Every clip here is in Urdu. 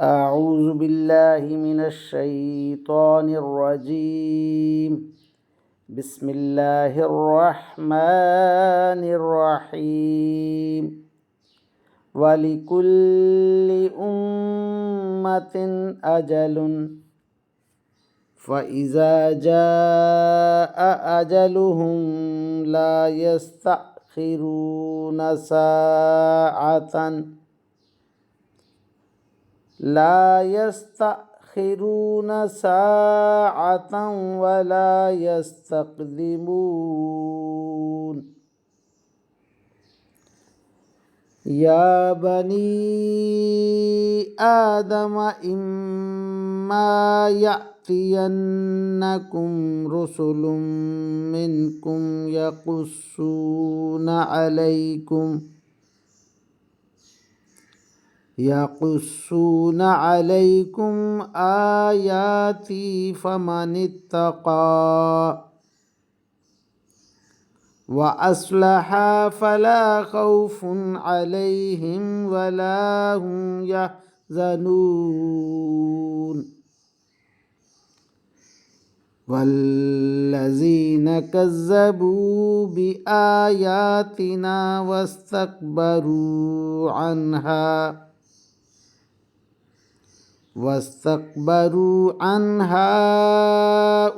أعوذ بالله من الشيطان الرجيم بسم الله الرحمن الرحيم ولكل أمة أجل فإذا جاء أجلهم لا يستأخرون ساعة ولا يستقدمون يا بني آدم إما يأتينكم رسل منكم يقصون عليكم آياتي فمن اتقى وأصلح فلا خوف عليهم ولا هم يحزنون والذين كذبوا بآياتنا واستكبروا عنها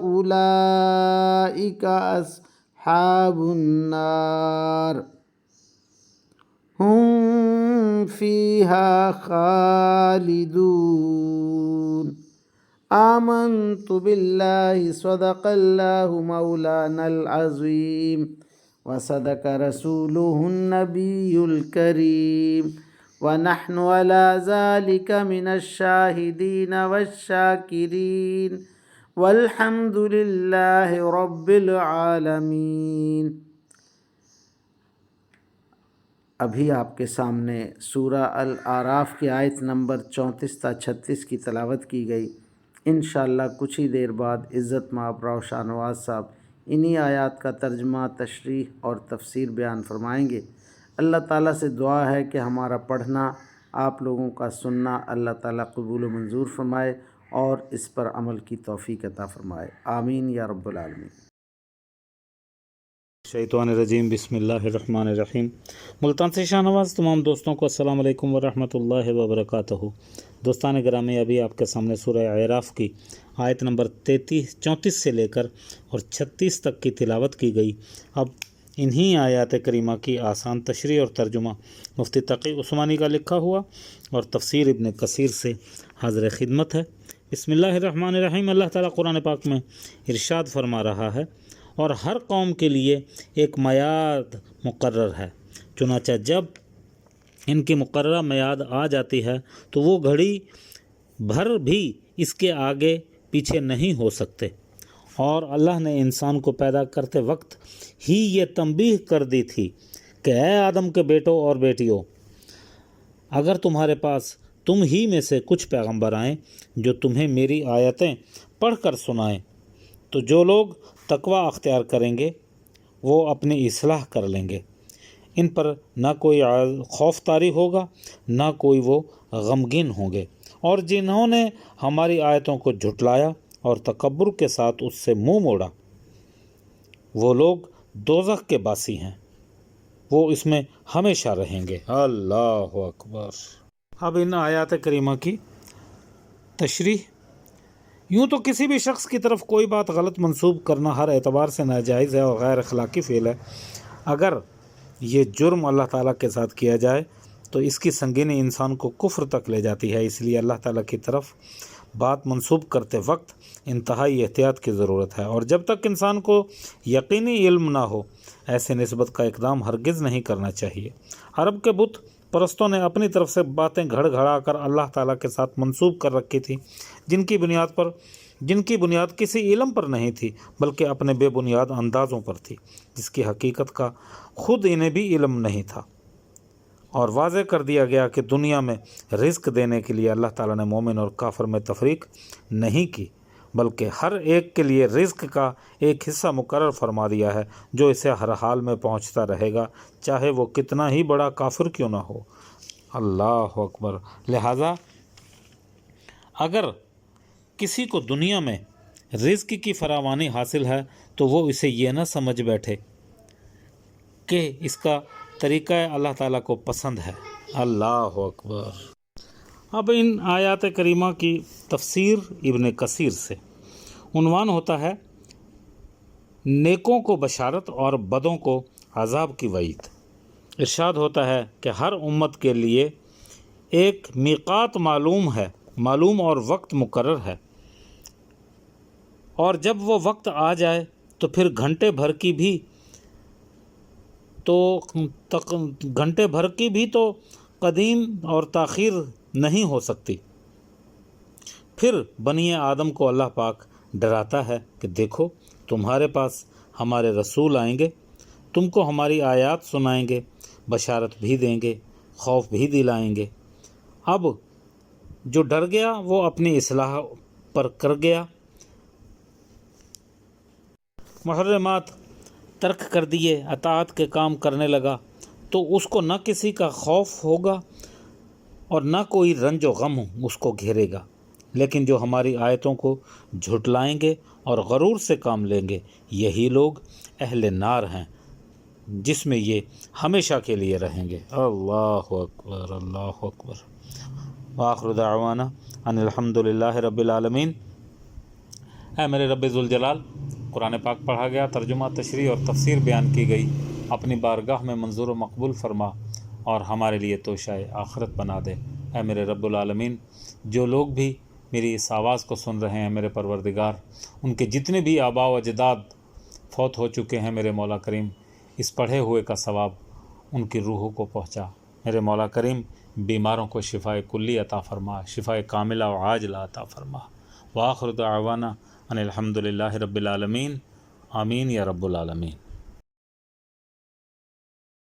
أولئك أصحاب النار هم فيها خالدون آمنت بالله صدق الله مولانا العظيم وصدق رسوله النبي الكريم ونحن على ذلك من الشاهدين والشاكرين والحمد لله رب العالمین۔ ابھی آپ کے سامنے سورہ الاعراف کی آیت نمبر 34 تا 36 کی تلاوت کی گئی۔ انشاءاللہ کچھ ہی دیر بعد عزت مآب راؤ شاہ نواز صاحب انہی آیات کا ترجمہ، تشریح اور تفسیر بیان فرمائیں گے۔ اللہ تعالیٰ سے دعا ہے کہ ہمارا پڑھنا، آپ لوگوں کا سننا اللہ تعالیٰ قبول و منظور فرمائے اور اس پر عمل کی توفیق عطا فرمائے، آمین یا رب العالمین۔ شیطان الرجیم، بسم اللہ الرحمن الرحیم۔ ملتان سے شاہ نواز تمام دوستوں کو السلام علیکم ورحمۃ اللہ وبرکاتہ۔ دوستان گرامی، ابھی آپ کے سامنے سورہ اعراف کی آیت نمبر 34 سے لے کر اور 36 تک کی تلاوت کی گئی۔ اب انہی آیات کریمہ کی آسان تشریح اور ترجمہ مفتی تقی عثمانی کا لکھا ہوا اور تفسیر ابن کثیر سے حاضر خدمت ہے۔ بسم اللہ الرحمن الرحیم۔ اللہ تعالیٰ قرآن پاک میں ارشاد فرما رہا ہے، اور ہر قوم کے لیے ایک میعاد مقرر ہے، چنانچہ جب ان کی مقررہ میعاد آ جاتی ہے تو وہ گھڑی بھر بھی اس کے آگے پیچھے نہیں ہو سکتے۔ اور اللہ نے انسان کو پیدا کرتے وقت ہی یہ تنبیہ کر دی تھی کہ اے آدم کے بیٹوں اور بیٹیوں، اگر تمہارے پاس تم ہی میں سے کچھ پیغمبر آئیں جو تمہیں میری آیتیں پڑھ کر سنائیں، تو جو لوگ تقوی اختیار کریں گے وہ اپنی اصلاح کر لیں گے، ان پر نہ کوئی خوف طاری ہوگا نہ کوئی وہ غمگین ہوں گے۔ اور جنہوں نے ہماری آیتوں کو جھٹلایا اور تکبر کے ساتھ اس سے منہ موڑا، وہ لوگ دوزخ کے باسی ہیں، وہ اس میں ہمیشہ رہیں گے۔ اللہ اکبر۔ اب ان آیات کریمہ کی تشریح۔ یوں تو کسی بھی شخص کی طرف کوئی بات غلط منسوب کرنا ہر اعتبار سے ناجائز ہے اور غیر اخلاقی فعل ہے۔ اگر یہ جرم اللہ تعالیٰ کے ساتھ کیا جائے تو اس کی سنگینی انسان کو کفر تک لے جاتی ہے، اس لیے اللہ تعالیٰ کی طرف بات منسوب کرتے وقت انتہائی احتیاط کی ضرورت ہے، اور جب تک انسان کو یقینی علم نہ ہو ایسے نسبت کا اقدام ہرگز نہیں کرنا چاہیے۔ عرب کے بت پرستوں نے اپنی طرف سے باتیں گھڑ گھڑا کر اللہ تعالیٰ کے ساتھ منسوب کر رکھی تھی، جن کی بنیاد کسی علم پر نہیں تھی بلکہ اپنے بے بنیاد اندازوں پر تھی، جس کی حقیقت کا خود انہیں بھی علم نہیں تھا۔ اور واضح کر دیا گیا کہ دنیا میں رزق دینے کے لیے اللہ تعالیٰ نے مومن اور کافر میں تفریق نہیں کی، بلکہ ہر ایک کے لیے رزق کا ایک حصہ مقرر فرما دیا ہے جو اسے ہر حال میں پہنچتا رہے گا، چاہے وہ کتنا ہی بڑا کافر کیوں نہ ہو۔ اللہ اکبر۔ لہٰذا اگر کسی کو دنیا میں رزق کی فراوانی حاصل ہے تو وہ اسے یہ نہ سمجھ بیٹھے کہ اس کا طریقہ اللہ تعالیٰ کو پسند ہے۔ اللہ اکبر۔ اب ان آیات کریمہ کی تفسیر ابن کثیر سے عنوان ہوتا ہے نیکوں کو بشارت اور بدوں کو عذاب کی وعید۔ ارشاد ہوتا ہے کہ ہر امت کے لیے ایک میقات معلوم اور وقت مقرر ہے، اور جب وہ وقت آ جائے تو پھر گھنٹے بھر کی بھی تو قدیم اور تاخیر نہیں ہو سکتی۔ پھر بنی آدم کو اللہ پاک ڈراتا ہے کہ دیکھو تمہارے پاس ہمارے رسول آئیں گے، تم کو ہماری آیات سنائیں گے، بشارت بھی دیں گے، خوف بھی دلائیں گے۔ اب جو ڈر گیا وہ اپنی اصلاح پر کر گیا، محرمات ترک کر دیے، اطاعت کے کام کرنے لگا، تو اس کو نہ کسی کا خوف ہوگا اور نہ کوئی رنج و غم اس کو گھیرے گا۔ لیکن جو ہماری آیتوں کو جھٹلائیں گے اور غرور سے کام لیں گے، یہی لوگ اہل نار ہیں جس میں یہ ہمیشہ کے لیے رہیں گے۔ اللہ اکبر، اللہ اکبر۔ وآخر دعوانا ان الحمد للہ رب العالمین۔ اے میرے رب ذوالجلال، قرآن پاک پڑھا گیا، ترجمہ، تشریح اور تفسیر بیان کی گئی، اپنی بارگاہ میں منظور و مقبول فرما اور ہمارے لیے توشہ آخرت بنا دے۔ اے میرے رب العالمین، جو لوگ بھی میری اس آواز کو سن رہے ہیں میرے پروردگار، ان کے جتنے بھی آباء و اجداد فوت ہو چکے ہیں میرے مولا کریم، اس پڑھے ہوئے کا ثواب ان کی روحوں کو پہنچا۔ میرے مولا کریم، بیماروں کو شفاء کلی عطا فرما، شفاء کاملہ و عاجلہ عطا فرما۔ وآخر دعوانا ان الحمد للہ رب العالمین۔ آمین یا رب العالمین۔